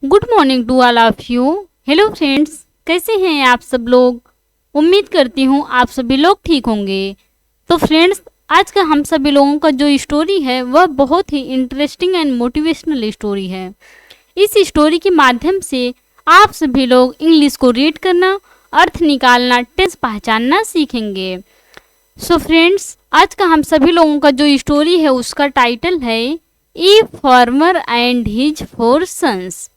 Good morning to all of you. Hello friends, कैसे हैं आप सब लोग। उम्मीद करती हूँ आप सभी लोग ठीक होंगे। तो फ्रेंड्स, आज का हम सभी लोगों का जो स्टोरी है वह बहुत ही इंटरेस्टिंग एंड मोटिवेशनल स्टोरी है। इस स्टोरी के माध्यम से आप सभी लोग इंग्लिश को रीड करना, अर्थ निकालना, टेंस पहचानना सीखेंगे। सो फ्रेंड्स, आज का हम सभी लोगों का जो स्टोरी है उसका टाइटल है a farmer and his 4 sons.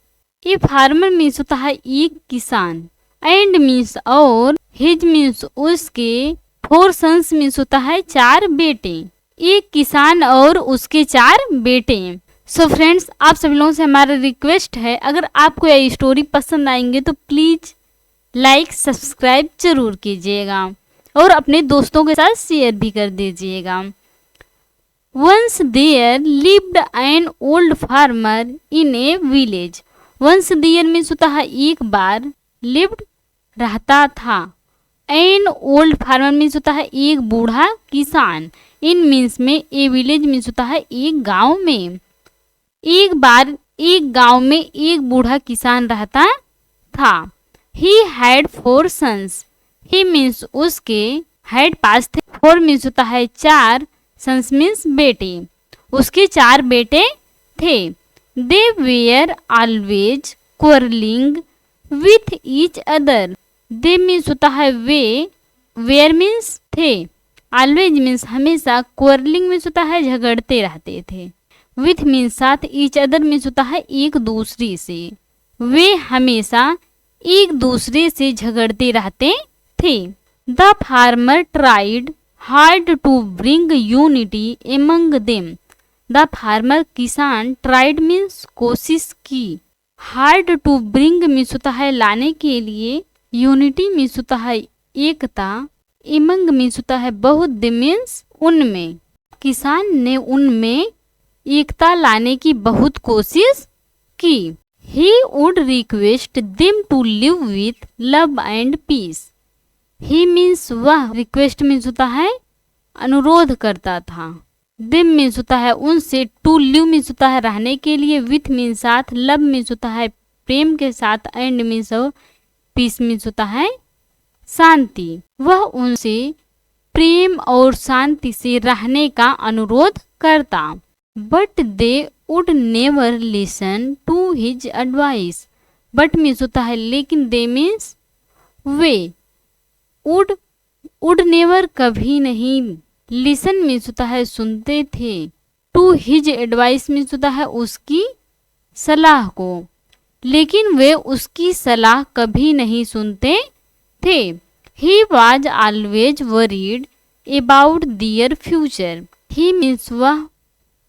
A farmer means होता है एक किसान, एंड मीन्स और, हिज मीन्स उसके, 4 सन्स मीन्स होता है 4 बेटे। एक किसान और उसके 4 बेटे। सो फ्रेंड्स, आप सभी लोगों से हमारा रिक्वेस्ट है, अगर आपको यह स्टोरी पसंद आएंगे तो प्लीज लाइक सब्सक्राइब जरूर कीजिएगा और अपने दोस्तों के साथ शेयर भी कर दीजिएगा। Once there lived an old farmer in a village. Once there means होता है एक बार, लिव्ड रहता था, एन ओल्ड फार्मर मीन्स होता है एक बूढ़ा किसान, इन मीन्स में, ए विलेज मीन्स होता है एक गांव में। एक बार एक गांव में एक बूढ़ा किसान रहता था। He had 4 sons. He means उसके, हैड पास थे, 4 मीन्स होता है 4, सन्स मीन्स बेटे, उसके 4 बेटे थे। They were always quarreling with each other. They means होता है वे, were means थे, always means हमेशा, quarreling means होता है झगड़ते रहते थे, with means साथ, each other means होता है एक दूसरे से। वे हमेशा एक दूसरे से झगड़ते रहते थे। The farmer tried hard to bring unity among them. The farmer किसान, ट्राइड मीन्स कोशिश की, हार्ड टू ब्रिंग मीन्स होता है लाने के लिए, यूनिटी मीन्स होता है एकता, इमंग मीन्स होता है बहुत, दे मीन्स उनमें, किसान ने उनमें एकता लाने की बहुत कोशिश की। He would request them to live with love and peace. He means वह, रिक्वेस्ट मीन्स होता है अनुरोध करता था, दिम मीन्स होता है उनसे, टू लिव मीन्स होता है रहने के लिए, विथ मीन्स साथ, लव मीन्स होता है प्रेम के साथ, एंड मीन्स और, पीस मीन्स होता है शांति। वह उनसे प्रेम और शांति से रहने का अनुरोध करता। But they would never listen to his advice. But means होता है लेकिन, दे मीन्स वे, वुड नेवर कभी नहीं, लिसन मीन्स होता है सुनते थे, टू हिज एडवाइस मीन्स होता है उसकी सलाह को, लेकिन वे उसकी सलाह कभी नहीं सुनते थे। He was always worried about their future. He means वह,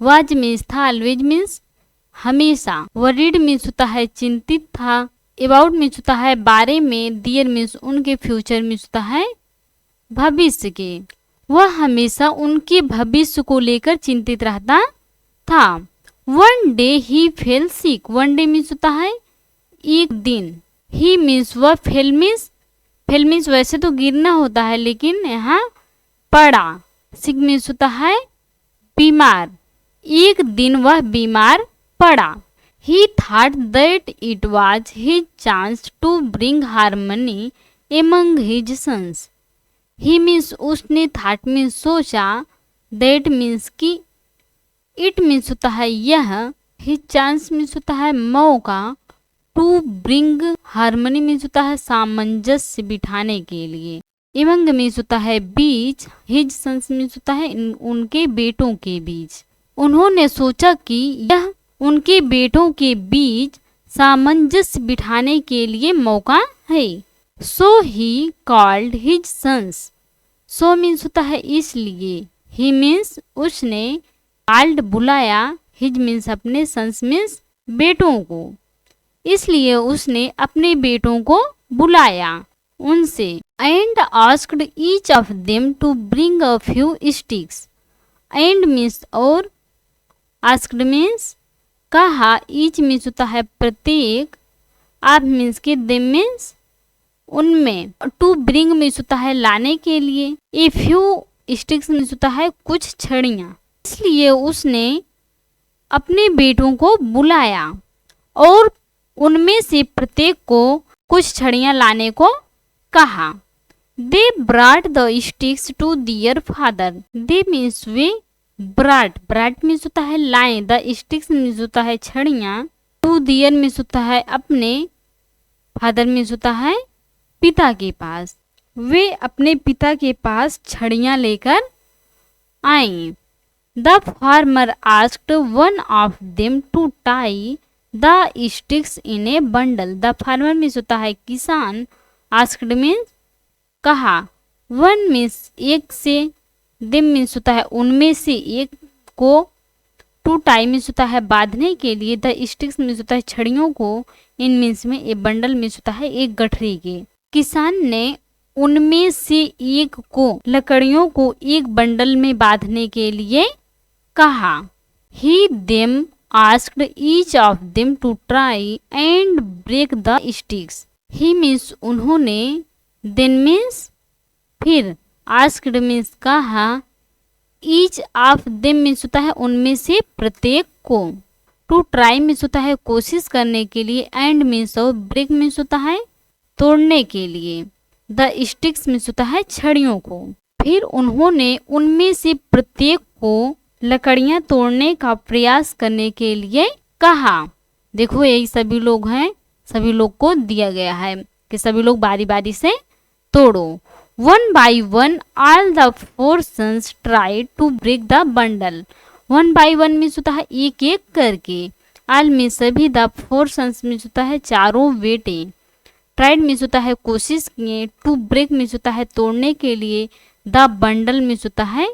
वाज मीन्स था, ऑलवेज मीन्स हमेशा, वरीड मीन्स होता है चिंतित था, अबाउट मीन्स होता है बारे में, दियर मीन्स उनके, फ्यूचर मीन्स होता है भविष्य के। वह हमेशा उनके भविष्य को लेकर चिंतित रहता था। One day he fell sick. One day means होता है एक दिन, ही मीन्स वह, फेल मीन्स वैसे तो गिरना होता है लेकिन यहाँ पड़ा, सिक मीन्स होता है बीमार, एक दिन वह बीमार पड़ा। He thought that it was his chance to bring harmony among his sons. He means उसने, थाट मीन्स सोचा, दैट मीन्स की, इट मीन्स होता है यह, हिज चांस मीन्स होता है मौका, टू ब्रिंग हार्मनी मीन्स होता है सामंजस्य बिठाने के लिए, एमंग मीन्स होता है बीच, हिज सन्स मीन्स होता है उनके बेटों के बीच। उन्होंने सोचा कि यह उनके बेटों के बीच सामंजस्य बिठाने के लिए मौका है। So he called his sons. So means होता है इसलिए, ही मीन्स उसने, कॉल्ड बुलाया, हिज मीन्स अपने, सन्स मीन्स बेटों को, इसलिए उसने अपने बेटों को बुलाया उनसे। And asked each of them to bring a few sticks. And means और, आस्क्ड मीन्स कहा, ईच मीन्स होता है प्रत्येक, ऑफ मीन्स के, देम मीन्स उनमें, टू ब्रिंग मीन्स होता है लाने के लिए, ए फ्यू स्टिक्स मीन्स होता है कुछ छड़ियाँ, इसलिए उसने अपने बेटों को बुलाया और उनमें से प्रत्येक को कुछ छड़ियां लाने को कहा। They brought the sticks to their father. They means वे, ब्राट मीन्स होता है लाए, द स्टिक्स मीन्स होता है छड़ियां, टू दियर मीन्स होता है अपने, फादर मीन्स होता है पिता के पास। वे अपने पिता के पास छड़ियां लेकर आए। The farmer asked one of them to tie the sticks in a bundle. The farmer means होता है किसान, आस्क्ड मीन्स कहा, वन मीन्स एक से, देम मीन्स होता है उनमें से एक को, टू टाई मीन्स होता है बांधने के लिए, द स्टिक्स मीन्स होता है छड़ियों को, इन मीन्स में, ए बंडल मीन्स होता है एक गठरी के। किसान ने उनमें से एक को, लकड़ियों को एक बंडल में बांधने के लिए कहा। He then asked each of them to try and break the sticks. He means उन्होंने, देन मीन्स फिर, आस्क्ड मीन्स कहा, ईच ऑफ देम मीन्स होता है उनमें से प्रत्येक को, टू ट्राई मीन्स होता है कोशिश करने के लिए, एंड मीन्स और ब्रेक मीन्स होता है तोड़ने के लिए, द स्टिक्स मीन्स होता है छड़ियों को। फिर उन्होंने उनमें से प्रत्येक को लकड़ियां तोड़ने का प्रयास करने के लिए कहा। देखो यही सभी लोग हैं, सभी लोग को दिया गया है कि सभी लोग बारी बारी से तोड़ो। One by one all the four sons try to break the bundle. One by one means होता है एक एक करके, ऑल मीन्स सभी, द फोर सन्स मीन्स होता है चारों बेटे, ट्राइड मीन्स होता है कोशिश किए, टू ब्रेक मीन्स होता है तोड़ने के लिए, द बंडल मीन्स होता है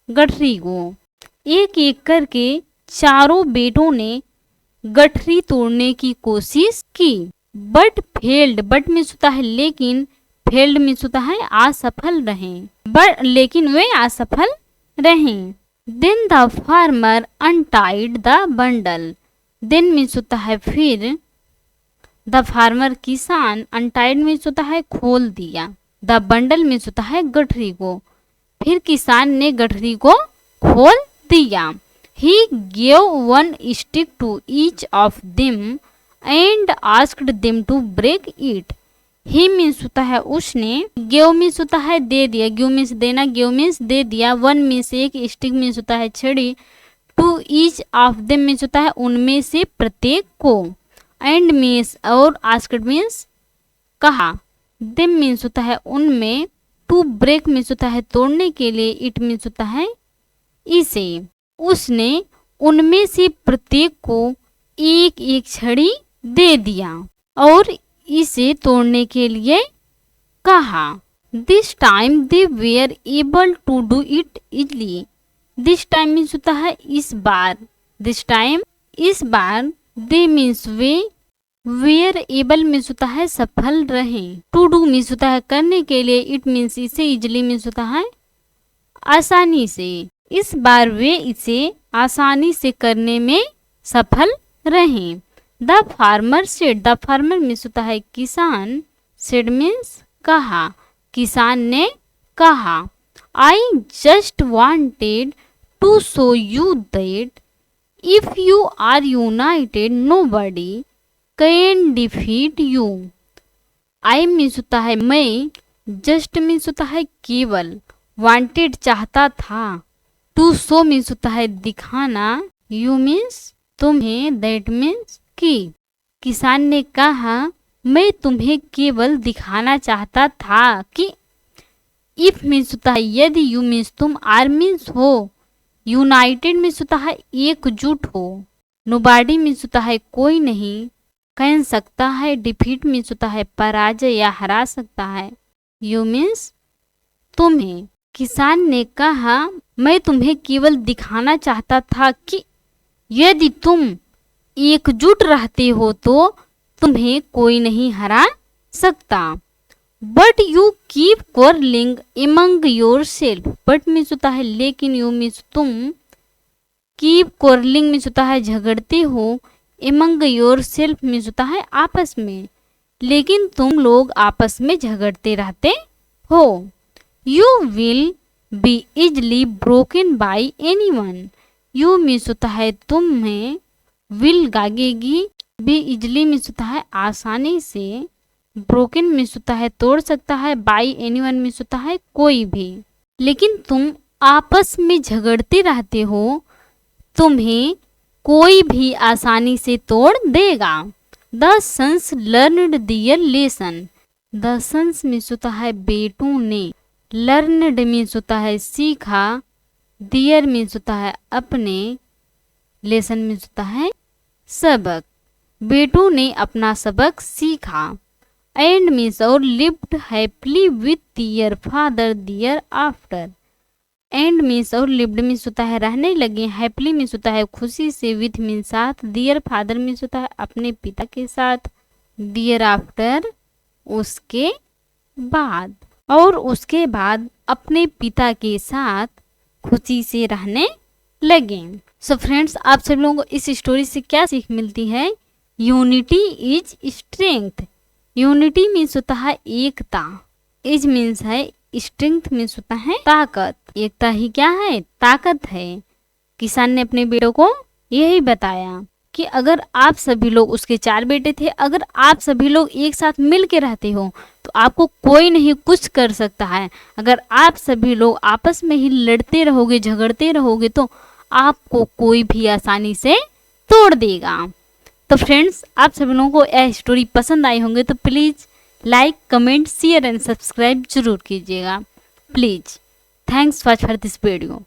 गठरी को। एक एक करके चारों बेटों ने गठरी तोड़ने की कोशिश की, बट फेल्ड, बट मीन्स होता है लेकिन, फेल्ड मीन्स होता है असफल रहे, बट लेकिन वे असफल रहे। Then the farmer untied the bundle. Then means होता है फिर, द फार्मर किसान, अनटाइड मीन्स होता है खोल दिया, द बंडल मीन्स होता है गठरी को, फिर किसान ने गठरी को खोल दिया। He gave one stick to each of them and asked them to break it. He means होता है उसने, give means होता है दे दिया, give means देना, give means दे दिया, one means एक, stick means होता है छड़ी, to each of them means होता है उनमें से प्रत्येक को, and means और asked means कहा, them means होता है उनमें, to break means होता है तोड़ने के लिए, it means होता है इसे। उसने उनमें से प्रत्येक को एक एक छड़ी दे दिया और इसे तोड़ने के लिए कहा। This time they were able to do it easily. This time means होता है इस बार, दिस टाइम इस बार, दे मीन्स वे, वेयर एबल मीन्स होता है सफल रहे, टू डू मीन्स होता है करने के लिए, इट मीन्स इसे, इजली मीन्स होता है आसानी से। इस बार वे इसे आसानी से करने में सफल रहे। The farmer said, the farmer means होता है किसान, सेड मीन्स कहा, किसान ने कहा। I just wanted to show you that if you are united nobody can defeat you. I means होता है मैं, जस्ट मीन्स होता है केवल, वांटेड चाहता था, टू शो मीन्स होता है दिखाना, यू मीन्स तुम्हें, दैट मीन्स कि। किसान ने कहा मैं तुम्हें केवल दिखाना चाहता था कि। इफ मीन्स होता है यदि, यू मीन्स तुम, आर मीन्स हो, यूनाइटेड मीन्स होता है एकजुट हो, नोबॉडी मीन्स होता है कोई नहीं, कह सकता है, डिफीट मीन्स होता है पराजय या हरा सकता है, यू मीन्स तुम्हें। किसान ने कहा मैं तुम्हें केवल दिखाना चाहता था कि यदि तुम एकजुट रहते हो तो तुम्हें कोई नहीं हरा सकता। But you keep quarrelling among your self. But means होता है लेकिन, यू मीन्स तुम, कीप क्वारलिंग मीन्स होता है झगड़ते हो, एमंग योर सेल्फ मीन्स होता है आपस में, लेकिन तुम लोग आपस में झगड़ते रहते हो। You will be easily broken by anyone. You means होता है तुम्हें, विल गागेगी, बी इजली मीन्स होता है आसानी से, ब्रोकन मीन्स होता है तोड़ सकता है, बाई एनीवन मीन्स होता है कोई भी। लेकिन तुम आपस में झगड़ते रहते हो, तुम्हें कोई भी आसानी से तोड़ देगा। The sons learned their lesson. The sons means होता है बेटों ने, लर्नड मीन्स होता है सीखा, दियर मीन्स होता है अपने, लेसन मीन्स होता है सबक। बेटों ने अपना सबक सीखा। एंड मीन्स और lived happily with their father thereafter. And means और लिव्ड मीन्स होता है रहने लगे, हैप्पीली मीन्स होता है खुशी से, विथ मीन्स साथ, दियर फादर मीन्स होता है अपने पिता के साथ, दियर आफ्टर उसके बाद, और उसके बाद अपने पिता के साथ खुशी से रहने लगे। सो फ्रेंड्स, आप सब लोगों को इस स्टोरी से क्या सीख मिलती है? Unity is strength. Unity means होता है एकता, इज मीन्स है स्ट्रेंथ मीन्स होता है ताकत। एकता ही क्या है? ताकत है। किसान ने अपने बेटों को यही बताया कि अगर आप सभी लोग, उसके 4 बेटे थे, अगर आप सभी लोग एक साथ मिल के रहते हो तो आपको कोई नहीं कुछ कर सकता है। अगर आप सभी लोग आपस में ही लड़ते रहोगे, झगड़ते रहोगे तो आपको कोई भी आसानी से तोड़ देगा। तो फ्रेंड्स, आप सभी लोगों को यह स्टोरी पसंद आई होंगे तो please like, comment, share and subscribe जरूर कीजिएगा please. Thanks for this video.